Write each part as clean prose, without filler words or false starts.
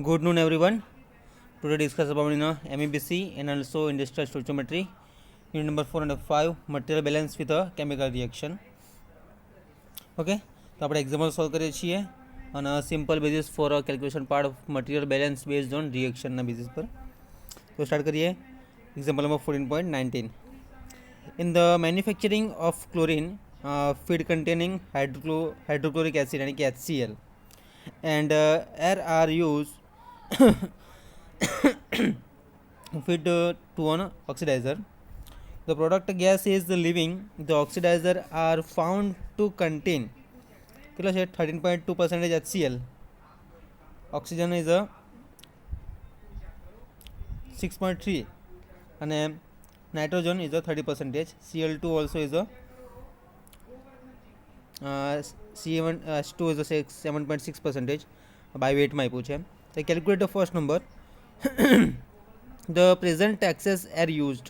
Good noon, everyone. Today discuss about MEBC and also industrial stoichiometry. Unit number 4 and 5, material balance with a chemical reaction. Okay, તો આપણે example solve કરીએ છીએ અને simple basis for a calculation part of material balance based on રિએક્શનના basis પર. તો start કરીએ. Example number 14.19. In the manufacturing of chlorine, feed containing hydrochloric acid यानी कि HCl and air are used feed to an oxidizer. The product gas is leaving. The oxidizer are found to contain 13.2% HCl. Oxygen is a 6.3 and nitrogen is a 30%. Cl2 also is a C1H2 is a 7.6% by weight માં આપ્યું છે. So calculate the first number. The present excess air used,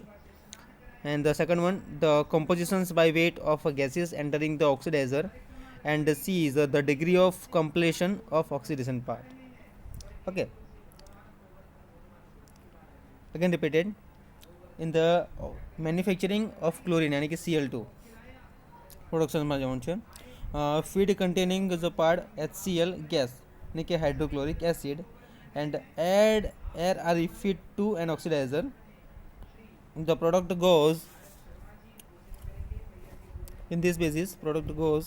and the second one, the compositions by weight of gases entering the oxidizer, and the C is the degree of completion of oxidation part. Okay, again repeated. In the manufacturing of chlorine यानी कि Cl2 production में जवन છે, feed containing the part HCl gas यानी कि hydrochloric acid and add air are feed to an oxidizer. The product goes in this basis. Product goes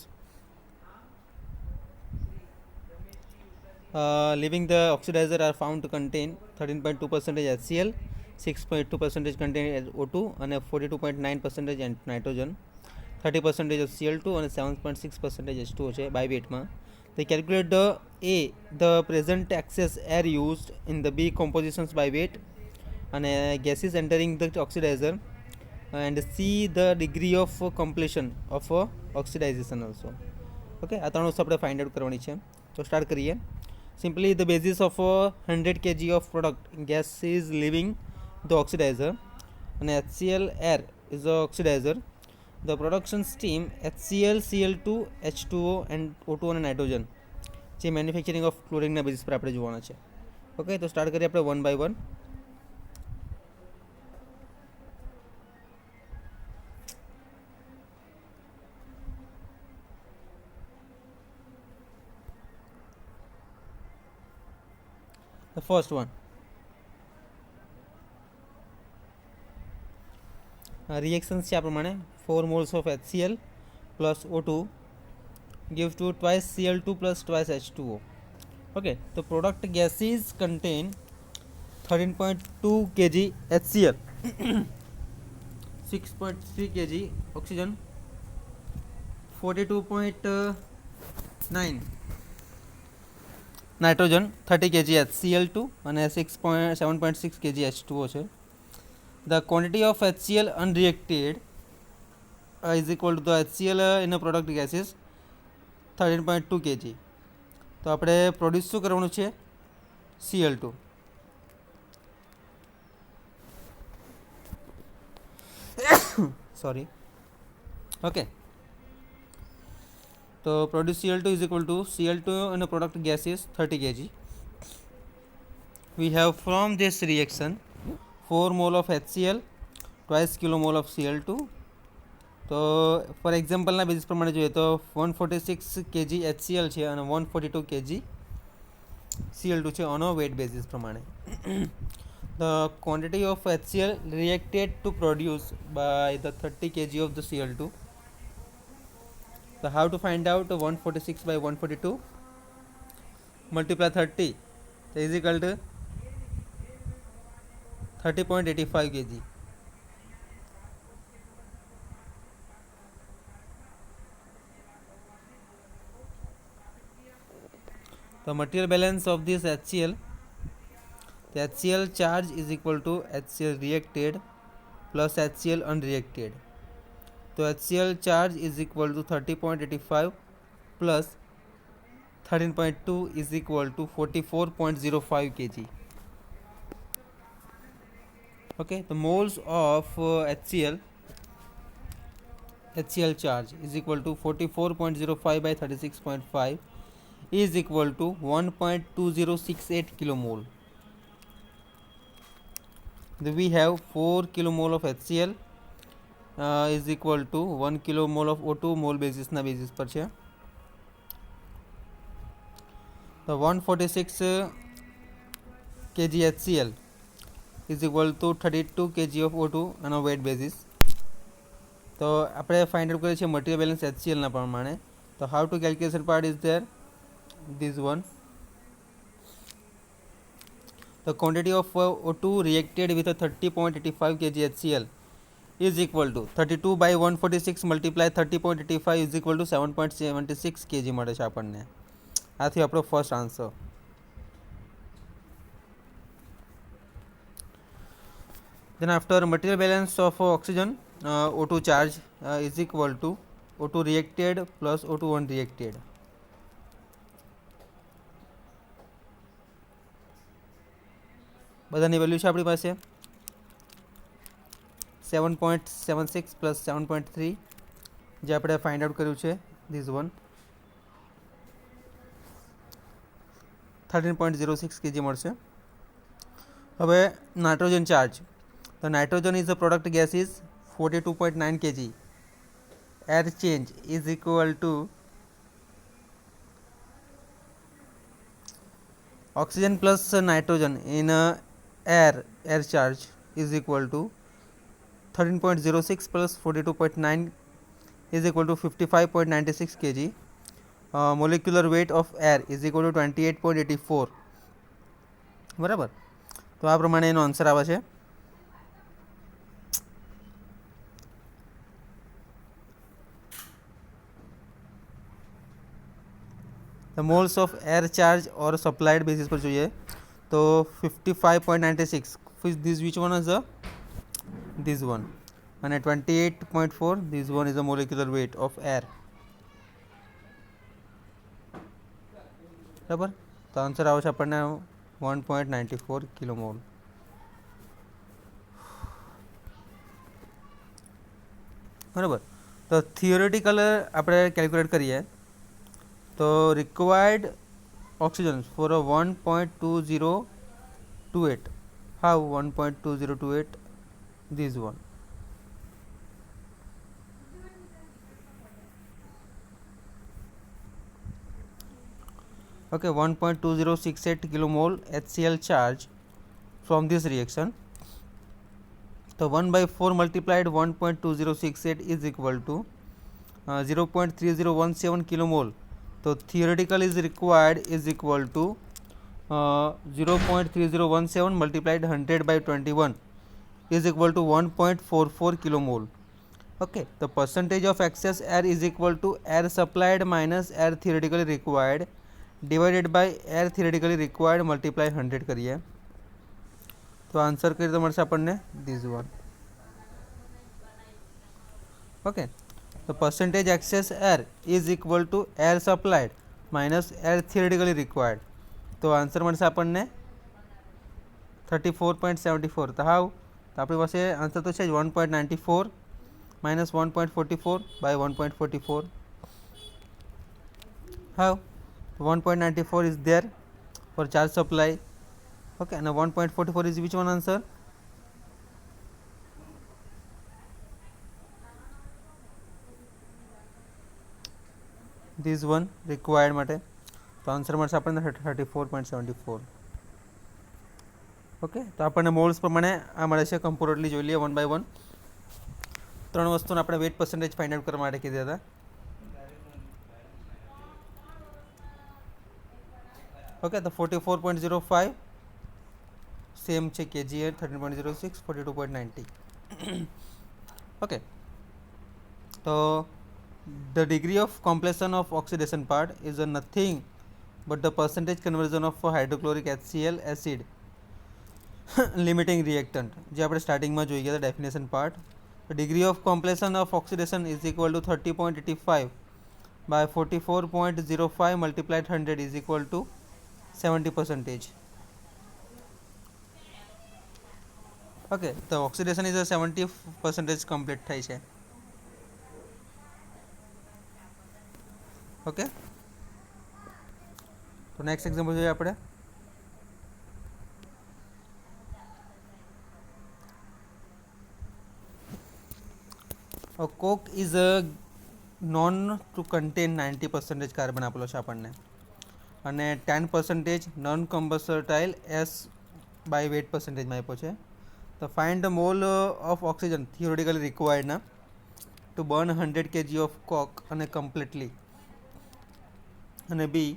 leaving the oxidizer are found to contain 13.2% HCl, 6.2% contain O2 and 42.9% nitrogen, 30% of Cl2 and 7.6% H2O છે by weight માં. They calculate the A, the present excess air used, in the B, compositions by weight and gases entering the oxidizer, and C, the degree of completion of oxidization also. Okay, આ ત્રણ વસ્તુ આપણે find out કરવાની છે. તો start કરીએ. Simply the basis of 100 kg of product gas is leaving the oxidizer and HCl air is the oxidizer. The production stream HCl, Cl2, H2O and O2 અને nitrogen જે મેન્યુફેક્ચરિંગ ઓફ ક્લોરિનના બેઝિસ પર આપણે જોવાના છે. Okay, તો start કરીએ આપણે 1 by 1. The first one, reactions છે આ પ્રમાણે. 4 moles of HCl plus O2 give to twice Cl2 plus twice H2O. Okay, the product gases contain 13.2 kg HCl, 6.3 kg oxygen, 42.9 nitrogen, 30 kg HCl2 and 7.6 kg H2O છે. The quantity of HCl unreacted is equal to the HCl in a product gases 13.2 kg. તો આપણે produce શું કરવાનું છે? Cl2. Sorry. Okay. So produce Cl2 is equal to Cl2 in a product gases 30 kg. We have from this reaction 4 mole of HCl, twice kilomole of Cl2. તો four એક્ઝામ્પલના basis પ્રમાણે જોઈએ તો 146 kg HCl છે અને 142 kg Cl2 છે on wet basis પ્રમાણે. The quantity of HCl reacted to produce by the 30 kg of the Cl2. So how to find out 146 by 142? Multiply 30 is equal to 30.85 kg. The material balance of this HCl, the HCl charge is equal to HCl reacted plus HCl unreacted. So HCl charge is equal to 30.85 plus 13.2 is equal to 44.05 kg. Okay, the moles of HCl charge is equal to 44.05 by 36.5 is equal to 1.2068 kilomole. Then we have 4 kilomole of HCl is equal to 1 kilomole of O2 mole બેઝિસના basis પર છે. તો 146 kg HCl is equal to 32 kg of O2 on a weight basis. તો આપણે find out કરીએ છીએ material balance HClના પ્રમાણે. તો how to calculation part is there this one. The quantity of O2 reacted with a 30.85 kg HCl is equal to 32 by 146 multiply 30.85 is equal to 7.76 kg મળે છે આપણને. આ થયો આપણો first answer. Then after material balance of oxygen O2 charge is equal to O2 reacted plus O2 unreacted. બધાની value છે આપણી પાસે 7.76 પ્લસ 7.3 જે આપણે ફાઇન્ડ આઉટ કર્યું છે ધીસ વન 13.06 kg મળશે. હવે nitrogen charge. The nitrogen is the product gas is 42.9 kg. Air change is equal to oxygen plus nitrogen in air charge is equal to 13.06 plus 42.9 is equal to 55.96 kg. Molecular weight of air is equal to 28.84. બરાબર. તો આ પ્રમાણે એનો answer આવે છે. The moles of air charge or supplied basis पर જોઈએ तो 55.96 which one is this one and 28.4 this one is the molecular weight of air. બરાબર. તો આન્સર આવે છે આપણને 1.94 કિલોમોલ. બરાબર. તો થિયોરેટિકલ આપણે કેલ્ક્યુલેટ કરીએ તો required oxygen for a 1.2028. How 1.2028? This one. Okay, 1.2068 kilomole HCl charge from this reaction. So 1 by 4 multiplied 1.2068 is equal to 0.3017 kilomole. तो theoretical is required is equal to 0.3017 multiplied 100 by 21 is equal to 1.44 kilomole. Okay, the percentage of excess air is equal to air supplied minus air theoretically required divided by air theoretically required multiply 100 કરીએ તો answer કરી તો મળશે આપણને this one. Okay, the percentage excess air is equal to air supplied minus air theoretically required. तो answer મળશે આપણને 34.74. તો હાઉ તો આપણી પાસે આન્સર તો છે જ 1.94 minus 1.44 by 1.44. How 1.94 is there for charge supply. Okay, and 1.44 is which one answer? This one required માટે તો આન્સર મળશે આપણને 34.74. ઓકે, તો આપણને મોલ્સ પ્રમાણે આ મળે છે. કમ્પ્યુટરલી જોઈ લઈએ 1 by 1. ત્રણ વસ્તુને આપણે વેટ પર્સન્ટેજ ફાઇન્ડ આઉટ કરવા માટે કીધા હતા. ઓકે, તો 44.05 સેમ છે kg 13.06 42.90. ઓકે, તો the degree of completion of oxidation part is nothing but the percentage conversion of hydrochloric HCl acid limiting reactant જે આપણે સ્ટાર્ટિંગમાં જોઈ ગયા હતા definition part. The degree of completion of oxidation is equal to 30.85 by 44.05 multiplied 100 is equal to 70%. Okay, the oxidation is a 70% complete થાય છે. Okay, તો next example જોઈએ આપણે. A coke is known to contain 90% carbon આપેલો છે આપણને અને 10% non combustible as by weight પર્સન્ટેજમાં આપ્યો છે. તો find the mole of oxygen theoretically required ના to burn 100 kg of coke અને કમ્પ્લીટલી. અને be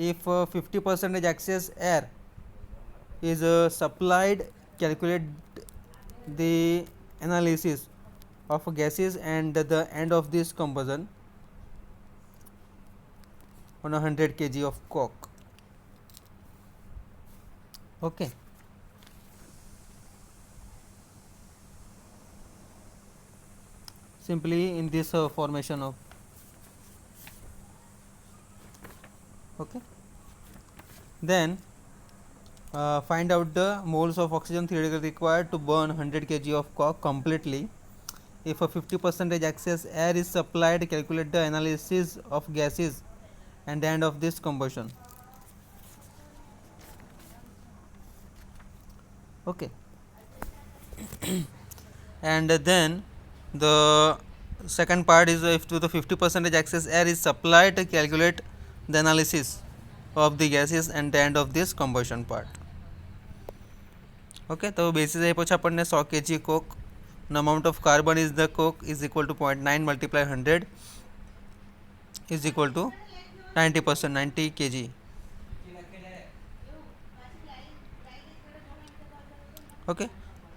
if 50% excess air is supplied, calculate the analysis of gases and the end of this combustion on 100 kg of coke. Okay. Simply in this formation of. Okay. Then find out the moles of oxygen theoretically required to burn 100 kg of coke completely. If a 50% excess air is supplied, calculate the analysis of gases and the end of this combustion. Okay. And then the second part is if to the 50% excess air is supplied, calculate the analysis of the gases and the end of this combustion part. Okay, તો basis આપ્યો છે આપણને 100 kg coke. The amount of carbon is the coke is equal to 0.9 multiply 100 is equal to 90%, 90 kg. Okay,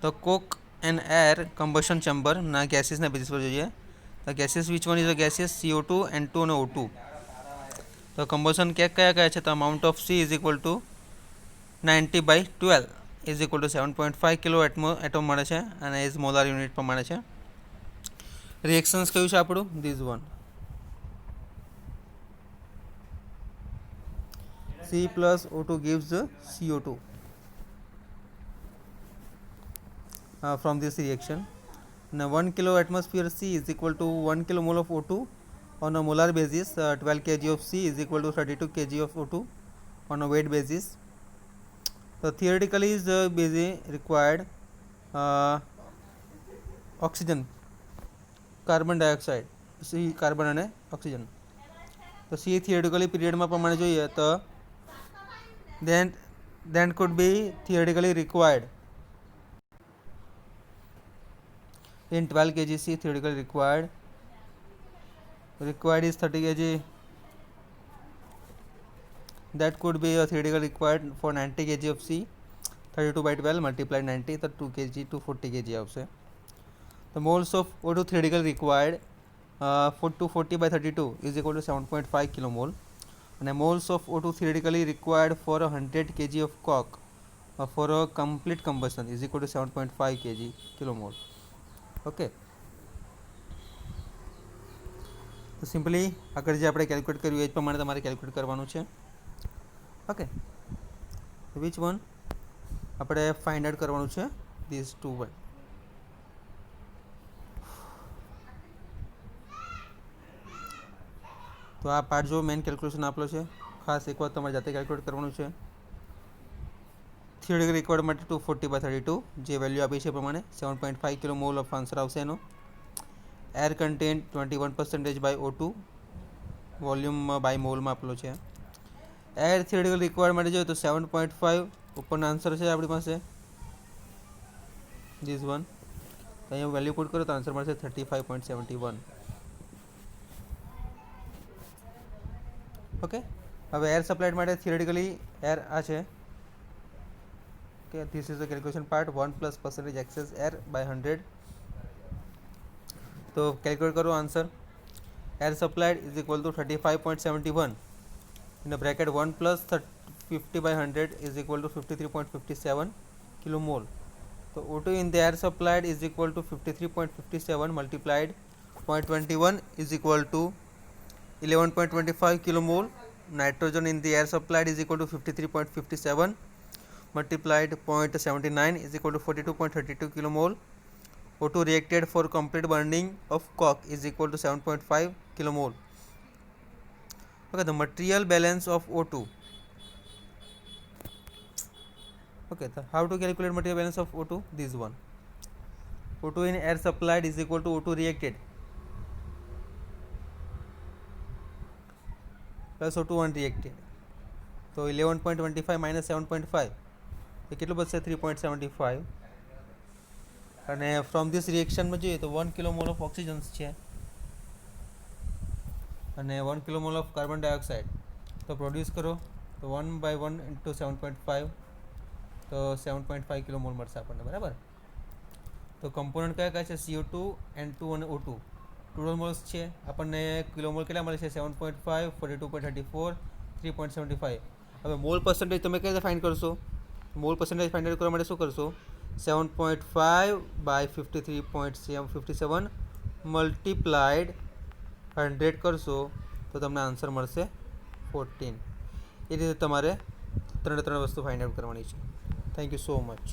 તો coke and air combustion chamber ના gases ના basis પર જોઈએ. The gases which one is the gases CO2, N2 and O2. તો combustion કયા છે? તો amount of C is equal to 90/12 is equal to 7.5 kilo atom મળે છે અને ઇઝ મોલાર યુનિટ પ્રમાણે છે. રિએક્શન્સ કયું છે આપણું? This one. C plus O2 gives CO2 from this reaction. Now 1 kilo atmosphere C is equal to 1 kilomole of O2 on a molar basis. 12 kg of C is equal to 32 kg of O2 on a weight basis. So theoretically is busy required oxygen, carbon dioxide, C carbon અને oxygen. તો C theoretically period માં પ્રમાણે જોઈએ તો then could be theoretically required in 12 kg C theoretically required is 30 kg. That could be theoretically required for 90 kg of C. 32/12 multiplied 90, so 2 kg to 40 kg આવશે. The moles of O2 theoretically required for 240/32 is equal to 7.5 kilomole. And the moles of O2 theoretically required for 100 kg of coke for a complete combustion is equal to 7.5 kg kilomole. Okay. તો simply આગળ જે આપણે calculate કર્યું એ જ પ્રમાણે તમારે calculate કરવાનું છે. ઓકે, વિચ વન આપણે ફાઇન્ડ આઉટ કરવાનું છે? This two one. તો આ પાર્ટ જો મેઇન કેલ્ક્યુલેશન આપેલો છે, ખાસ એકવાર તમારે જાતે કેલ્ક્યુલેટ કરવાનું છે. થિયોરિટિકલ રિક્વાયર્ડ માટે 240/32 જે વેલ્યુ આપી છે એ પ્રમાણે 7.5 કિલો મોલ ઓફ આન્સર આવશે એનો. Air content 21% by O2 volume by મોલમાં આપેલો છે. એર થિયોરિટિકલ રિક્વાયર્ડ માટે જોઈએ તો 7.5 ઉપરનો આન્સર છે આપણી પાસે, ધીસ વન. અહીંયા વેલ્યુ પુટ કરો તો આન્સર મળશે 35.71. ઓકે, હવે એર સપ્લાયડ માટે થિયોરિટિકલી એર આ છે કે this is the calculation part 1+ excess air by 100. તો કેલ્ક્યુલેટ કરો answer. Air supplied is equal to 35.71 in the bracket 1 plus 50/100 is equal to 53.57 kilomole. So O2 in the air supplied is equal to 53.57 multiplied 0.21 is equal to 11.25 kilomole. Nitrogen in the air supplied is equal to 53.57 multiplied 0.79 is equal to 42.32 kilomole. O2 reacted for complete burning of coke is equal to 7.5 kilomole. Okay, the material balance of O2 Okay, how to calculate material balance of O2? This one. O2 in air supplied is equal to O2 reacted plus O2 unreacted. તો 11.25 minus 7.5 એ કેટલું બચશે 3.75. અને from this રિએક્શનમાં જોઈએ તો 1 કિલોમોલ of ઓક્સિજન્સ છે અને 1 કિલોમોલ of carbon dioxide. તો produce કરો તો 1/1 ઇન્ટુ 7.5 તો 7.5 કિલોમોલ મળશે આપણને, બરાબર. તો કમ્પોનન્ટ કયા કયા છે? CO2, N2 અને O2 ટોટલ મોલ્સ છે. આપણને કિલોમોલ કેટલા મળે છે? 7.5, 42.34, 3.75. હવે મોલ પર્સન્ટેજ તમે કઈ રીતે ફાઇન્ડ કરશો? મોલ પર્સન્ટેજ ફાઇન્ડ આઉટ કરવા માટે શું કરશો? 7.5 બાય 53.57 મલ્ટીપ્લાઇડ 100 કરશો તો તમને આન્સર મળશે 14. એ રીતે તમારે ત્રણે વસ્તુ ફાઇન્ડ આઉટ કરવાની છે. Thank you so much.